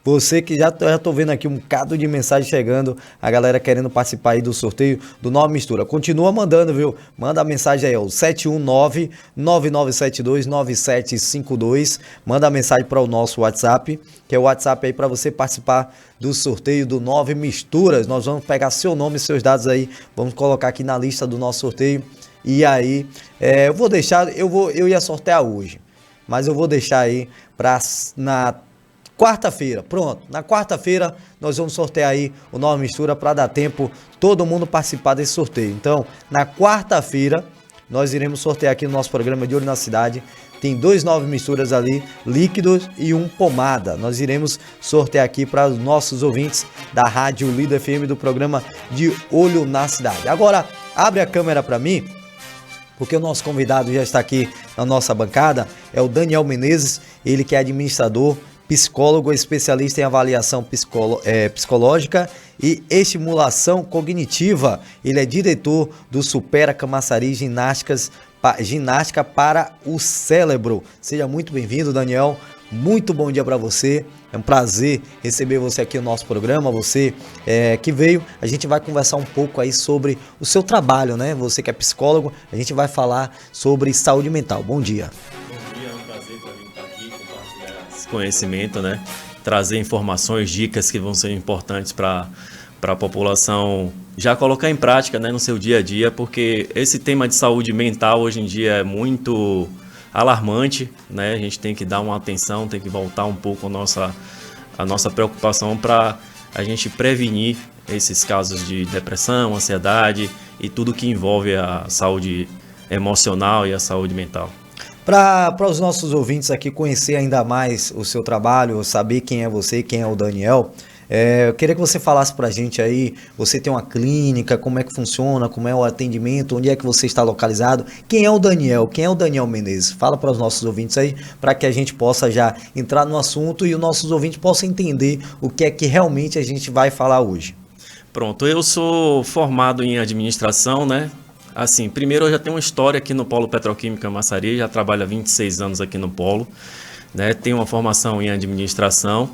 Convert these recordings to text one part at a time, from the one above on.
Você que já tô vendo aqui um bocado de mensagem chegando, a galera querendo participar aí do sorteio do Nova Mistura. Continua mandando, viu? Manda a mensagem aí, ó, 719-9972-9752. Manda a mensagem para o nosso WhatsApp, que é o WhatsApp aí para você participar do sorteio do Nove Misturas. Nós vamos pegar seu nome e seus dados aí, vamos colocar aqui na lista do nosso sorteio. E aí, eu vou deixar, eu ia sortear hoje, mas eu vou deixar aí na quarta-feira. Pronto, na quarta-feira nós vamos sortear aí o Nova Mistura para dar tempo todo mundo participar desse sorteio. Então, na quarta-feira nós iremos sortear aqui no nosso programa de Olho na Cidade. Tem 2 Nova Misturas ali, líquidos e um pomada. Nós iremos sortear aqui para os nossos ouvintes da Rádio Líder FM do programa de Olho na Cidade. Agora, abre a câmera para mim, porque o nosso convidado já está aqui na nossa bancada, é o Daniel Menezes, ele que é administrador, psicólogo, especialista em avaliação psicológica e estimulação cognitiva. Ele é diretor do Supera Camaçari Ginástica para o Cérebro. Seja muito bem-vindo, Daniel. Muito bom dia para você. É um prazer receber você aqui no nosso programa. Você que veio, a gente vai conversar um pouco aí sobre o seu trabalho, né? Você que é psicólogo, a gente vai falar sobre saúde mental. Bom dia. Conhecimento, né? Trazer informações, dicas que vão ser importantes para a população já colocar em prática, né, no seu dia a dia, porque esse tema de saúde mental hoje em dia é muito alarmante, né? A gente tem que dar uma atenção, tem que voltar um pouco a nossa preocupação para a gente prevenir esses casos de depressão, ansiedade e tudo que envolve a saúde emocional e a saúde mental. Para os nossos ouvintes aqui conhecer ainda mais o seu trabalho, saber quem é você, quem é o Daniel, eu queria que você falasse para a gente aí, você tem uma clínica, como é que funciona, como é o atendimento, onde é que você está localizado, quem é o Daniel, quem é o Daniel Menezes? Fala para os nossos ouvintes aí, para que a gente possa já entrar no assunto e os nossos ouvintes possam entender o que é que realmente a gente vai falar hoje. Pronto, eu sou formado em administração, né? Assim, primeiro eu já tenho uma história aqui no Polo Petroquímica Camaçari, já trabalho há 26 anos aqui no Polo, né? Tenho uma formação em administração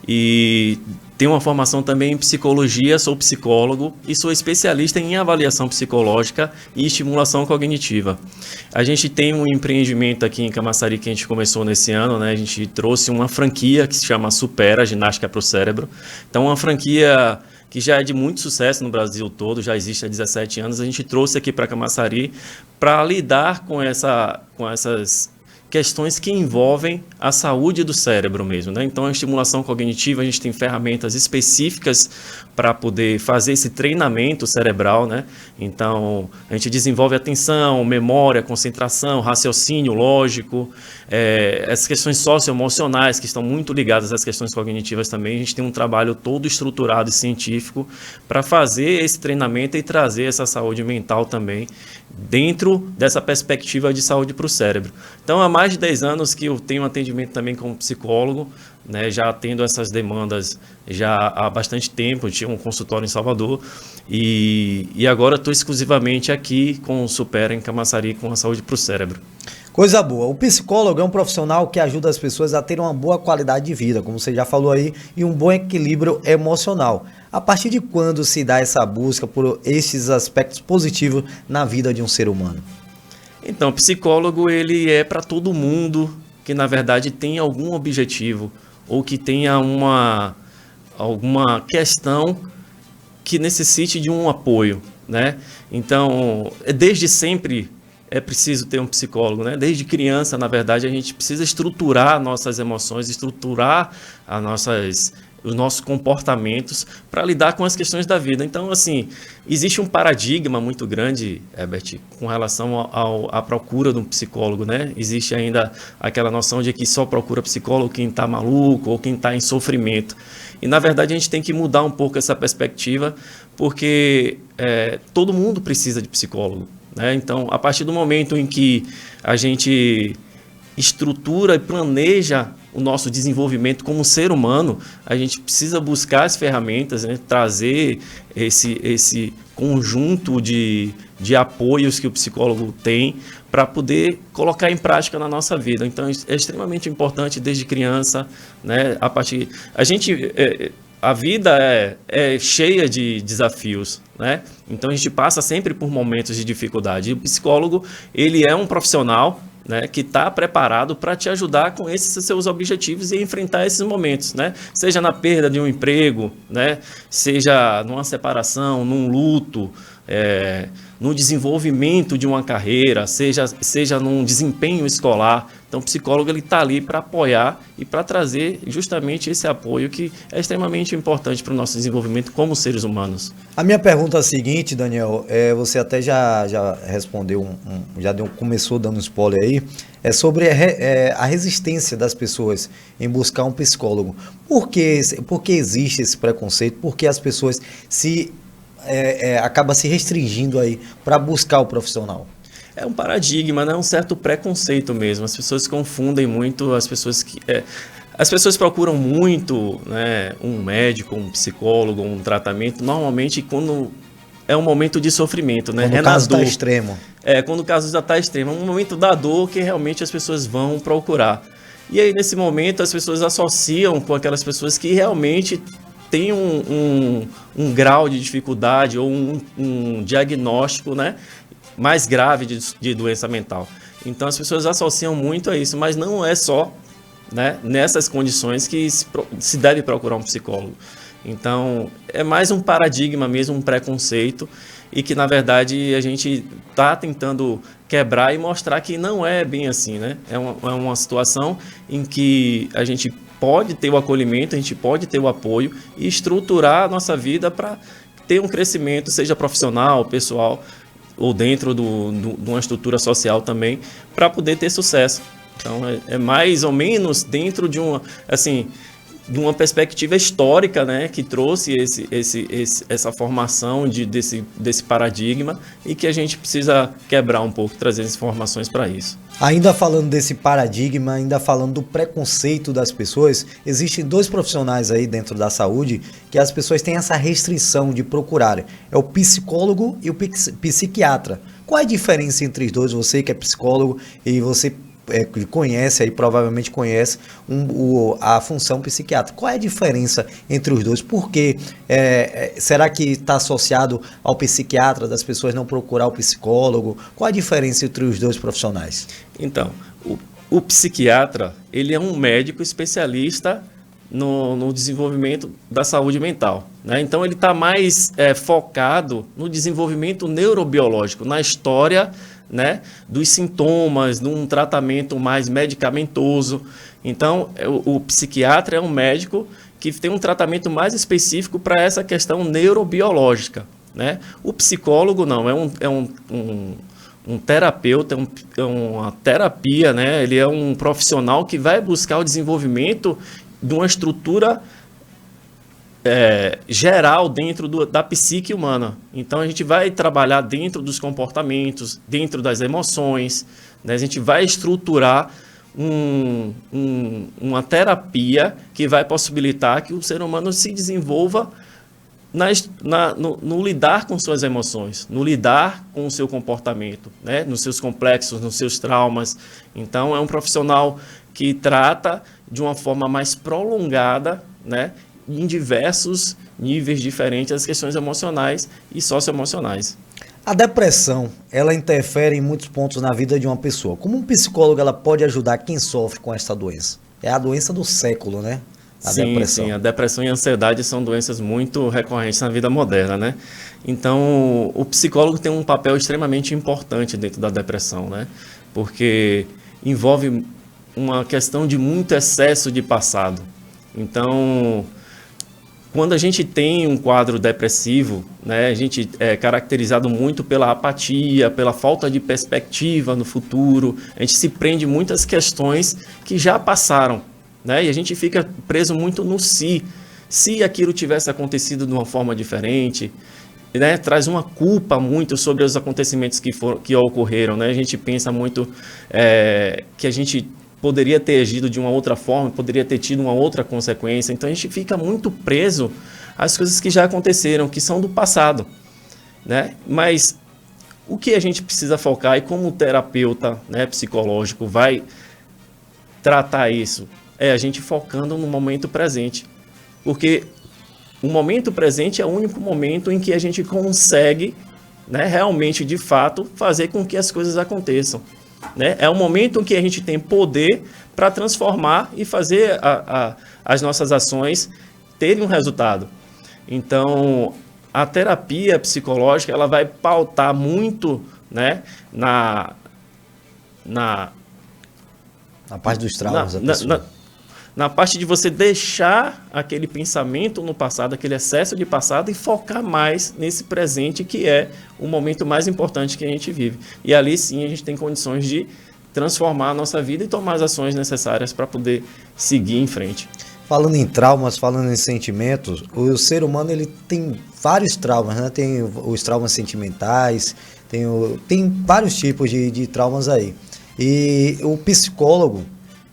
e tenho uma formação também em psicologia, sou psicólogo e sou especialista em avaliação psicológica e estimulação cognitiva. A gente tem um empreendimento aqui em Camaçari que a gente começou nesse ano, né? A gente trouxe uma franquia que se chama Supera Ginástica para o Cérebro. Então, uma franquia que já é de muito sucesso no Brasil todo, já existe há 17 anos, a gente trouxe aqui para Camaçari para lidar com essas questões que envolvem a saúde do cérebro mesmo, né? Então, a estimulação cognitiva, a gente tem ferramentas específicas para poder fazer esse treinamento cerebral, né? Então, a gente desenvolve atenção, memória, concentração, raciocínio lógico, essas questões socioemocionais que estão muito ligadas às questões cognitivas também. A gente tem um trabalho todo estruturado e científico para fazer esse treinamento e trazer essa saúde mental também dentro dessa perspectiva de saúde para o cérebro. Então, há mais de 10 anos que eu tenho atendimento também como psicólogo, né, já atendo essas demandas já há bastante tempo. Eu tinha um consultório em Salvador e agora estou exclusivamente aqui com o Supera em Camaçari com a saúde para o cérebro. Coisa boa. O psicólogo é um profissional que ajuda as pessoas a ter uma boa qualidade de vida, como você já falou aí, e um bom equilíbrio emocional. A partir de quando se dá essa busca por esses aspectos positivos na vida de um ser humano? Então, o psicólogo ele é para todo mundo que, na verdade, tem algum objetivo ou que tenha alguma questão que necessite de um apoio, né? Então, desde sempre é preciso ter um psicólogo, né? Desde criança, na verdade, a gente precisa estruturar nossas emoções, estruturar os nossos comportamentos para lidar com as questões da vida. Então, assim, existe um paradigma muito grande, Herbert, com relação à procura de um psicólogo, né? Existe ainda aquela noção de que só procura psicólogo quem está maluco ou quem está em sofrimento. E, na verdade, a gente tem que mudar um pouco essa perspectiva, porque todo mundo precisa de psicólogo, né? Então, a partir do momento em que a gente estrutura e planeja o nosso desenvolvimento como ser humano, a gente precisa buscar as ferramentas, né? Trazer esse conjunto de de apoios que o psicólogo tem para poder colocar em prática na nossa vida. Então, é extremamente importante desde criança, né? A vida é cheia de desafios, né? Então, a gente passa sempre por momentos de dificuldade. E o psicólogo, ele é um profissional, né, que está preparado para te ajudar com esses seus objetivos e enfrentar esses momentos, né? Seja na perda de um emprego, né? Seja numa separação, num luto, no desenvolvimento de uma carreira, seja num desempenho escolar. Então, o psicólogo está ali para apoiar e para trazer justamente esse apoio que é extremamente importante para o nosso desenvolvimento como seres humanos. A minha pergunta é a seguinte, Daniel, você até já respondeu, começou dando um spoiler aí, é sobre a resistência das pessoas em buscar um psicólogo. Por que existe esse preconceito? Por que as pessoas acabam se restringindo aí para buscar o profissional? É um paradigma, né? Um certo preconceito mesmo. As pessoas confundem muito, as pessoas procuram muito, né, um médico, um psicólogo, um tratamento, normalmente quando é um momento de sofrimento, né? Quando o caso está extremo. Quando o caso já está extremo. É um momento da dor que realmente as pessoas vão procurar. E aí, nesse momento, as pessoas associam com aquelas pessoas que realmente têm um grau de dificuldade ou um diagnóstico, né, mais grave de doença mental. Então, as pessoas associam muito a isso, mas não é só, né, nessas condições que se deve procurar um psicólogo. Então, é mais um paradigma mesmo, um preconceito, e que, na verdade, a gente está tentando quebrar e mostrar que não é bem assim, né? É uma situação em que a gente pode ter o acolhimento, a gente pode ter o apoio e estruturar a nossa vida para ter um crescimento, seja profissional, pessoal, ou dentro de uma estrutura social também, para poder ter sucesso. Então, é mais ou menos dentro de uma perspectiva histórica, né, que trouxe essa formação desse paradigma e que a gente precisa quebrar um pouco, trazer as informações para isso. Ainda falando desse paradigma, ainda falando do preconceito das pessoas, existem dois profissionais aí dentro da saúde que as pessoas têm essa restrição de procurarem. É o psicólogo e o psiquiatra. Qual é a diferença entre os dois? Você que é psicólogo e você conhece, aí provavelmente conhece a função psiquiátrica. Qual é a diferença entre os dois? Por quê? Será que está associado ao psiquiatra, das pessoas não procurar o psicólogo? Qual a diferença entre os dois profissionais? Então, o psiquiatra, ele é um médico especialista no desenvolvimento da saúde mental, né? Então, ele está mais focado no desenvolvimento neurobiológico, na história, né, dos sintomas, num tratamento mais medicamentoso. Então, o psiquiatra é um médico que tem um tratamento mais específico para essa questão neurobiológica, né? O psicólogo não, é um terapeuta, é uma terapia, né? Ele é um profissional que vai buscar o desenvolvimento de uma estrutura geral dentro da psique humana. Então, a gente vai trabalhar dentro dos comportamentos, dentro das emoções, né? A gente vai estruturar uma terapia que vai possibilitar que o ser humano se desenvolva no lidar com suas emoções, no lidar com o seu comportamento, né? Nos seus complexos, nos seus traumas. Então, é um profissional que trata de uma forma mais prolongada, né, em diversos níveis diferentes as questões emocionais e socioemocionais. A depressão, ela interfere em muitos pontos na vida de uma pessoa. Como um psicólogo, ela pode ajudar quem sofre com esta doença? É a doença do século, né? Sim, a depressão e a ansiedade são doenças muito recorrentes na vida moderna, né? Então, o psicólogo tem um papel extremamente importante dentro da depressão, né? Porque envolve uma questão de muito excesso de passado. Então, quando a gente tem um quadro depressivo, né, a gente é caracterizado muito pela apatia, pela falta de perspectiva no futuro, a gente se prende muitas questões que já passaram, né, e a gente fica preso muito no si. Se aquilo tivesse acontecido de uma forma diferente, né, traz uma culpa muito sobre os acontecimentos que ocorreram, né, a gente pensa muito que a gente poderia ter agido de uma outra forma, poderia ter tido uma outra consequência. Então, a gente fica muito preso às coisas que já aconteceram, que são do passado, né? Mas o que a gente precisa focar e como o terapeuta, né, psicológico vai tratar isso? É a gente focando no momento presente. Porque o momento presente é o único momento em que a gente consegue, né, realmente, de fato, fazer com que as coisas aconteçam. Né? É o momento em que a gente tem poder para transformar e fazer as nossas ações terem um resultado. Então, a terapia psicológica ela vai pautar muito, né, na parte dos traumas da pessoa. Na parte de você deixar aquele pensamento no passado, aquele excesso de passado e focar mais nesse presente que é o momento mais importante que a gente vive. E ali sim a gente tem condições de transformar a nossa vida e tomar as ações necessárias para poder seguir em frente. Falando em traumas, falando em sentimentos, o ser humano ele tem vários traumas, né? Tem os traumas sentimentais, tem vários tipos de traumas aí. E o psicólogo,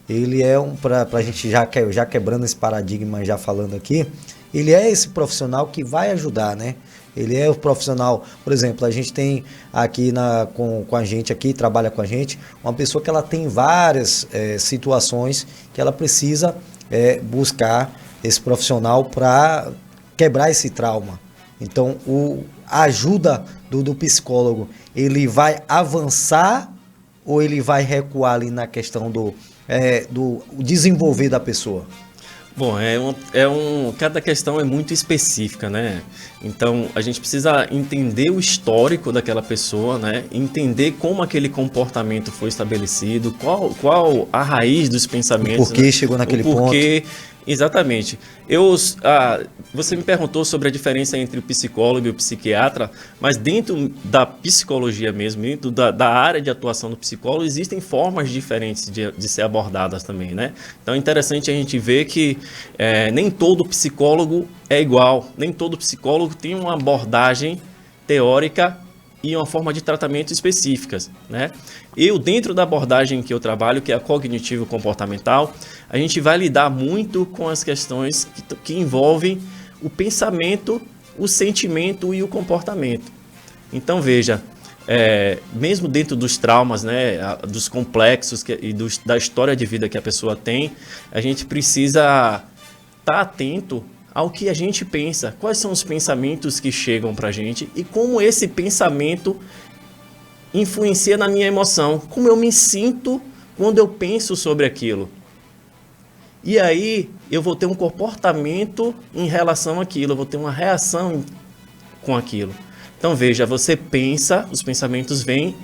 ele é para a gente já quebrando esse paradigma, já falando aqui, ele é esse profissional que vai ajudar, né? Ele é o profissional, por exemplo, a gente tem aqui com a gente aqui, trabalha com a gente, uma pessoa que ela tem várias situações que ela precisa buscar esse profissional para quebrar esse trauma. Então, a ajuda do psicólogo, ele vai avançar ou ele vai recuar ali na questão do desenvolver da pessoa? Bom, cada questão é muito específica, né? Então, a gente precisa entender o histórico daquela pessoa, né? Entender como aquele comportamento foi estabelecido, qual a raiz dos pensamentos. O porquê, né? Chegou naquele ponto. Exatamente. Você me perguntou sobre a diferença entre o psicólogo e o psiquiatra, mas dentro da psicologia mesmo, dentro da área de atuação do psicólogo, existem formas diferentes de ser abordadas também, né? Então é interessante a gente ver que nem todo psicólogo é igual, nem todo psicólogo tem uma abordagem teórica e uma forma de tratamento específicas, né? Dentro da abordagem que eu trabalho, que é a cognitivo-comportamental, a gente vai lidar muito com as questões que envolvem o pensamento, o sentimento e o comportamento. Então, veja, mesmo dentro dos traumas, né, dos complexos da história de vida que a pessoa tem, a gente precisa estar atento ao que a gente pensa, quais são os pensamentos que chegam para a gente e como esse pensamento influencia na minha emoção, como eu me sinto quando eu penso sobre aquilo. E aí eu vou ter um comportamento em relação àquilo, eu vou ter uma reação com aquilo. Então veja, você pensa, os pensamentos vêm,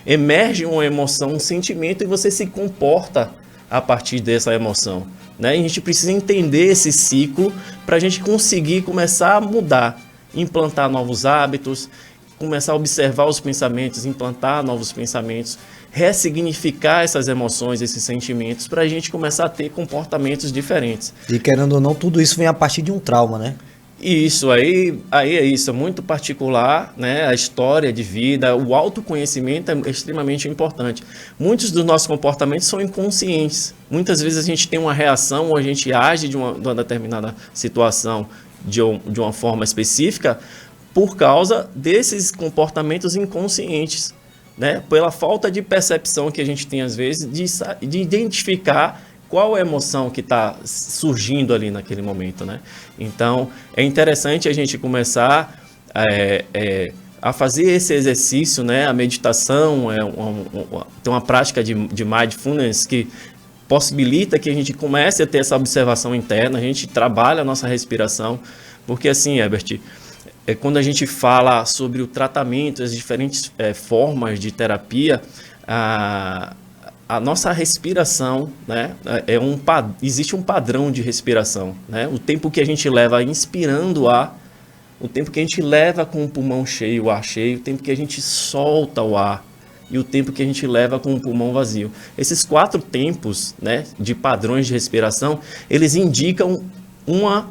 emerge uma emoção, um sentimento e você se comporta a partir dessa emoção. Né? E a gente precisa entender esse ciclo para a gente conseguir começar a mudar, implantar novos hábitos, começar a observar os pensamentos, implantar novos pensamentos, ressignificar essas emoções, esses sentimentos, para a gente começar a ter comportamentos diferentes. E querendo ou não, tudo isso vem a partir de um trauma, né? Isso, aí é isso, é muito particular, né? A história de vida, o autoconhecimento é extremamente importante. Muitos dos nossos comportamentos são inconscientes. Muitas vezes a gente tem uma reação ou a gente age de uma determinada situação de uma forma específica por causa desses comportamentos inconscientes, né? Pela falta de percepção que a gente tem às vezes de identificar qual é a emoção que está surgindo ali naquele momento, né? Então, é interessante a gente começar a fazer esse exercício, né? A meditação tem uma prática de mindfulness que possibilita que a gente comece a ter essa observação interna, a gente trabalha a nossa respiração, porque assim, Herbert, quando a gente fala sobre o tratamento, as diferentes formas de terapia, a nossa respiração, né, existe um padrão de respiração, né? O tempo que a gente leva inspirando o ar, o tempo que a gente leva com o pulmão cheio, o ar cheio, o tempo que a gente solta o ar e o tempo que a gente leva com o pulmão vazio. Esses 4 tempos, né, de padrões de respiração, eles indicam uma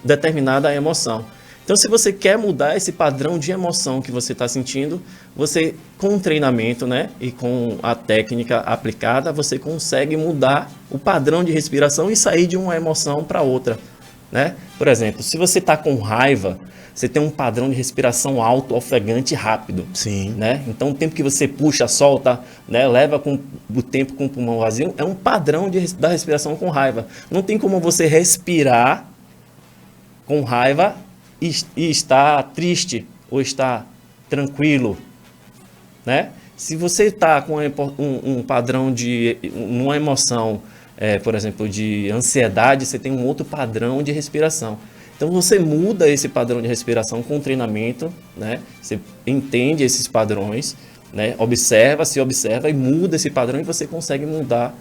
determinada emoção. Então, se você quer mudar esse padrão de emoção que você está sentindo, você, com o treinamento, né, e com a técnica aplicada, você consegue mudar o padrão de respiração e sair de uma emoção para outra, né? Por exemplo, se você está com raiva, você tem um padrão de respiração alto, ofegante e rápido. Sim. Né? Então, o tempo que você puxa, solta, né? Leva com o tempo com o pulmão vazio, é um padrão da respiração com raiva. Não tem como você respirar com raiva e estar triste ou estar tranquilo, né? Se você está com um padrão de uma emoção, por exemplo, de ansiedade, você tem um outro padrão de respiração. Então você muda esse padrão de respiração com o treinamento, né? Você entende esses padrões, né? Se observa e muda esse padrão e você consegue mudar,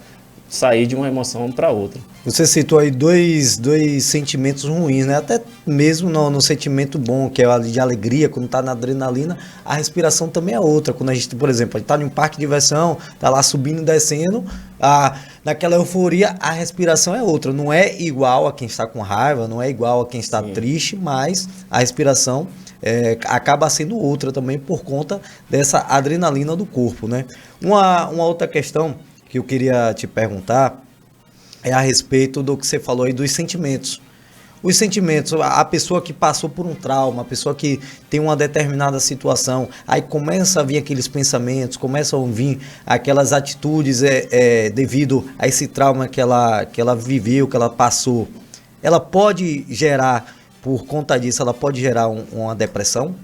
sair de uma emoção para outra. Você citou aí dois sentimentos ruins, né? Até mesmo no sentimento bom, que é o de alegria, quando tá na adrenalina, a respiração também é outra. Quando a gente, por exemplo, a gente tá em um parque de diversão, tá lá subindo e descendo, naquela euforia, a respiração é outra. Não é igual a quem está com raiva, não é igual a quem está triste, mas a respiração acaba sendo outra também por conta dessa adrenalina do corpo, né? Uma outra questão que eu queria te perguntar é a respeito do que você falou aí dos sentimentos. Os sentimentos, a pessoa que passou por um trauma, a pessoa que tem uma determinada situação, aí começa a vir aqueles pensamentos, começam a vir aquelas atitudes devido a esse trauma que ela viveu, que ela passou. Ela pode gerar, por conta disso, ela pode gerar uma depressão?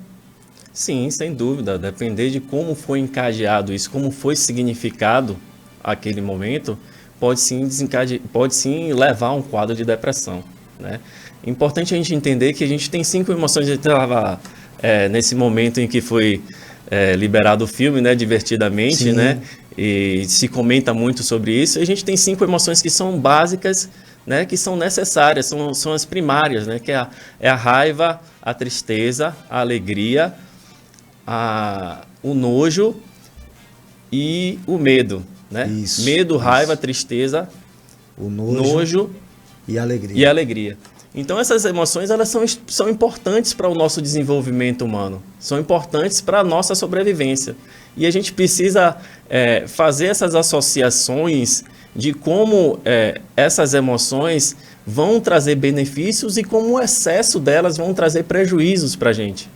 Sim, sem dúvida. Depender de como foi encadeado isso, como foi significado aquele momento, pode sim levar a um quadro de depressão, né? Importante a gente entender que a gente tem 5 emoções. A gente estava nesse momento em que foi liberado o filme, né, Divertidamente, sim, né? E se comenta muito sobre isso. E a gente tem 5 emoções que são básicas, né, que são necessárias, são as primárias, né, que é a raiva, a tristeza, a alegria, o nojo e o medo. Né? Isso, medo, raiva, tristeza, o nojo e alegria. Então essas emoções elas são importantes para o nosso desenvolvimento humano, são importantes para a nossa sobrevivência. E a gente precisa fazer essas associações de como essas emoções vão trazer benefícios e como o excesso delas vão trazer prejuízos para a gente.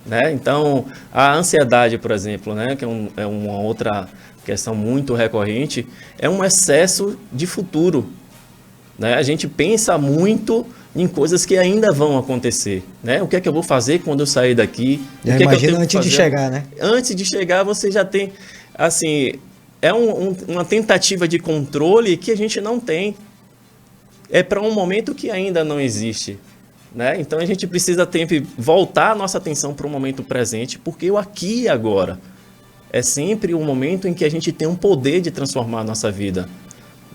Né? Então a ansiedade, por exemplo, né, que é uma outra questão muito recorrente, é um excesso de futuro, né? A gente pensa muito em coisas que ainda vão acontecer, né? O que é que eu vou fazer quando eu sair daqui? Imagina antes de chegar, né? Antes de chegar, você já tem, assim, uma tentativa de controle que a gente não tem. É para um momento que ainda não existe, né? Então a gente precisa sempre voltar a nossa atenção para o momento presente, porque o aqui e agora é sempre um momento em que a gente tem um poder de transformar a nossa vida.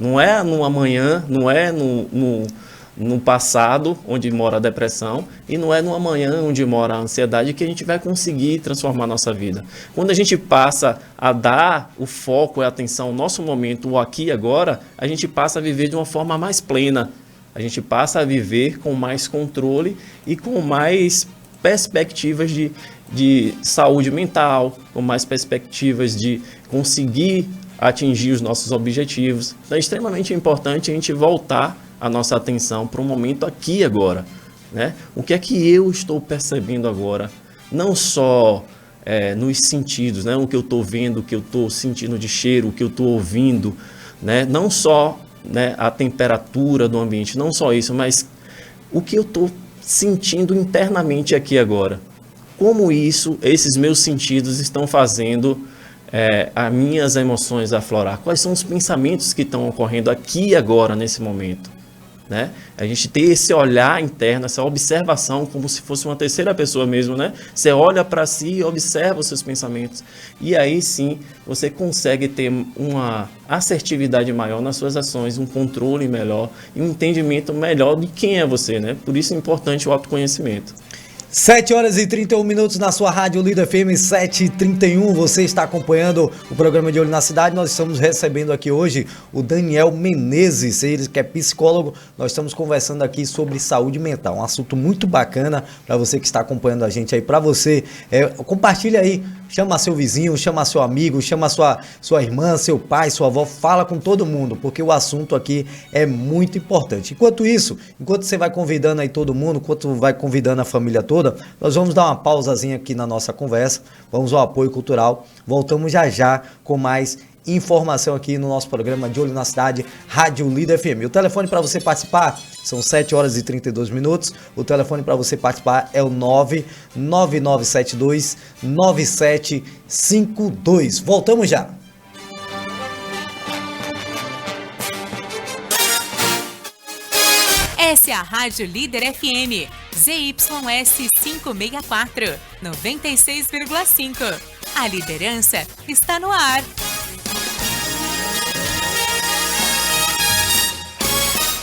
Não é no amanhã, não é no passado, onde mora a depressão, e não é no amanhã, onde mora a ansiedade, que a gente vai conseguir transformar a nossa vida. Quando a gente passa a dar o foco e a atenção ao nosso momento, o aqui e agora, a gente passa a viver de uma forma mais plena. A gente passa a viver com mais controle e com mais perspectivas de saúde mental, com mais perspectivas de conseguir atingir os nossos objetivos. Então é extremamente importante a gente voltar a nossa atenção para o momento aqui e agora, né? O que é que eu estou percebendo agora? Não só nos sentidos, né? O que eu estou vendo, o que eu estou sentindo de cheiro, o que eu estou ouvindo, né? Não só, né, a temperatura do ambiente, não só isso, mas o que eu estou sentindo internamente aqui agora. Como esses meus sentidos estão fazendo as minhas emoções aflorar? Quais são os pensamentos que estão ocorrendo aqui e agora, nesse momento? Né? A gente ter esse olhar interno, essa observação, como se fosse uma terceira pessoa mesmo, né? Você olha para si e observa os seus pensamentos. E aí sim, você consegue ter uma assertividade maior nas suas ações, um controle melhor e um entendimento melhor de quem é você, né? Por isso é importante o autoconhecimento. 7 horas e 31 minutos na sua rádio Líder FM 7h31. Você está acompanhando o programa de Olho na Cidade. Nós estamos recebendo aqui hoje o Daniel Menezes, ele que é psicólogo. Nós estamos conversando aqui sobre saúde mental, um assunto muito bacana para você que está acompanhando a gente aí. Para você, compartilha aí, chama seu vizinho, chama seu amigo, chama sua irmã, seu pai, sua avó, fala com todo mundo, porque o assunto aqui é muito importante. Enquanto isso, enquanto você vai convidando aí todo mundo, enquanto vai convidando a família toda, nós vamos dar uma pausazinha aqui na nossa conversa, vamos ao apoio cultural, voltamos já com mais informação aqui no nosso programa de Olho na Cidade, Rádio Líder FM. O telefone para você participar são 7 horas e 32 minutos, o telefone para você participar é o 99972-9752. Voltamos já! Essa é a Rádio Líder FM, ZYS 564, 96,5. A liderança está no ar.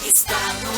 Está no